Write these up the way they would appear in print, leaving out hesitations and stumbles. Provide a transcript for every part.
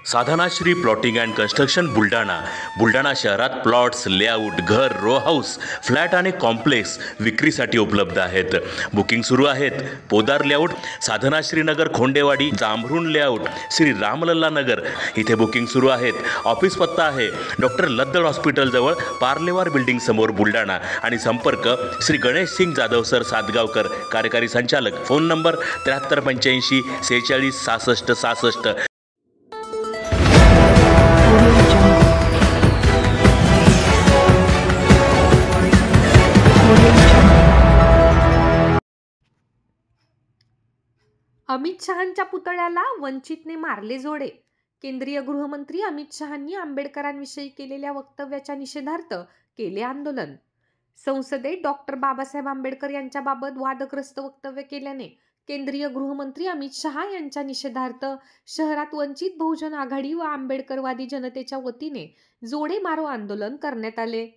Sadhanashri plotting and construction Buldhana शहरात plots, layout, घर, row house, flat आणि कॉम्प्लेक्स विक्रीसाठी उपलब्ध आहेत. बुकिंग सुरू आहेत. पोदार लेआउट, साधनाश्री नगर खोंडेवाडी, जांभरुण लेआउट, श्री रामलल्ला नगर इथे बुकिंग सुरू आहेत. ऑफिस पत्ता आहे डॉक्टर लद्दड हॉस्पिटल जवळ, पार्लेवार बिल्डिंग समोर, बुलढाणा. आणि संपर्क श्री गणेश सिंग जाधव सर सातगावकर, कार्यकारी संचालक. Phone number 7385 46 66 66. अमित शहांच्या पुतळ्याला वंचितने मारले जोडे. केंद्रीय गृहमंत्री अमित शहांनी आंबेडकरांविषयी केलेल्या वक्तव्याच्या निषेधार्थ केले आंदोलन. संसदेत डॉक्टर बाबासाहेब आंबेडकर यांच्याबाबत वादग्रस्त वक्तव्य केल्याने केंद्रीय गृहमंत्री अमित शहा यांच्या निषेधार्थ शहरात वंचित बहुजन आघाडी व आंबेडकरवादी जनतेच्या वतीने जोडे मारो आंदोलन करण्यात आले.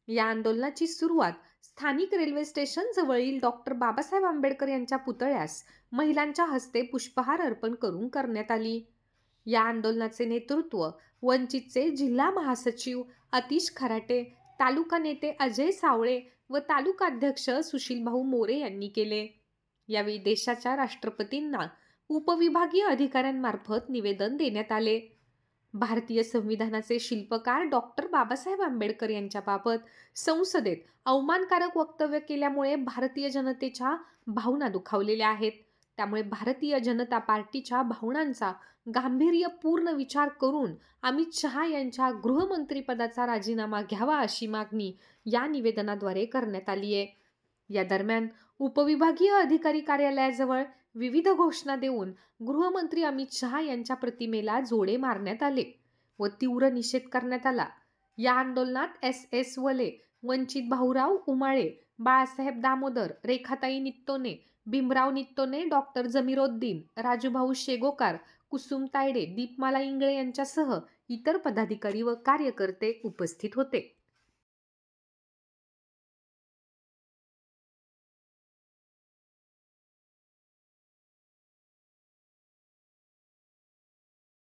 या आंदोलनाची सुरुवात स्थानिक रेल्वे स्टेशन जवळील डॉक्टर बाबासाहेब आंबेडकर यांच्या पुतळ्यास महिलांच्या हस्ते पुष्पहार अर्पण करून करण्यात आली. या आंदोलनाचे नेतृत्व वंचितचे जिल्हा महासचिव अतिश खराटे, तालुका नेते अजय सावळे व तालुकाध्यक्ष सुशीलभाऊ मोरे यांनी केले. यावेळी देशाच्या राष्ट्रपतींना उपविभागीय अधिकाऱ्यांमार्फत निवेदन देण्यात आले. भारतीय संविधानाचे शिल्पकार डॉक्टर बाबासाहेब आंबेडकर यांच्याबाबत संसदेत अवमानकारक वक्तव्य केल्यामुळे भारतीय जनतेच्या भावना दुखावलेल्या आहेत. त्यामुळे भारतीय जनता पार्टीच्या भावनांचा गांभीर्यपूर्ण विचार करून अमित शहा यांच्या गृहमंत्रीपदाचा राजीनामा घ्यावा अशी मागणी या निवेदनाद्वारे करण्यात आली आहे. या दरम्यान उपविभागीय अधिकारी कार्यालयाजवळ विविध घोषणा देऊन गृहमंत्री अमित शहा यांच्या प्रतिमेला जोडे मारण्यात आले व तीव्र निषेध करण्यात आला. या आंदोलनात SS वले, वंचित भाऊराव उमाळे, बाळासाहेब दामोदर, रेखाताई नित्तोने, भीमराव नित्तोने, डॉक्टर जमीरोद्दीन, राजूभाऊ शेगोकार, कुसुम तायडे, दीपमाला इंगळे यांच्यासह इतर पदाधिकारी व कार्यकर्ते उपस्थित होते.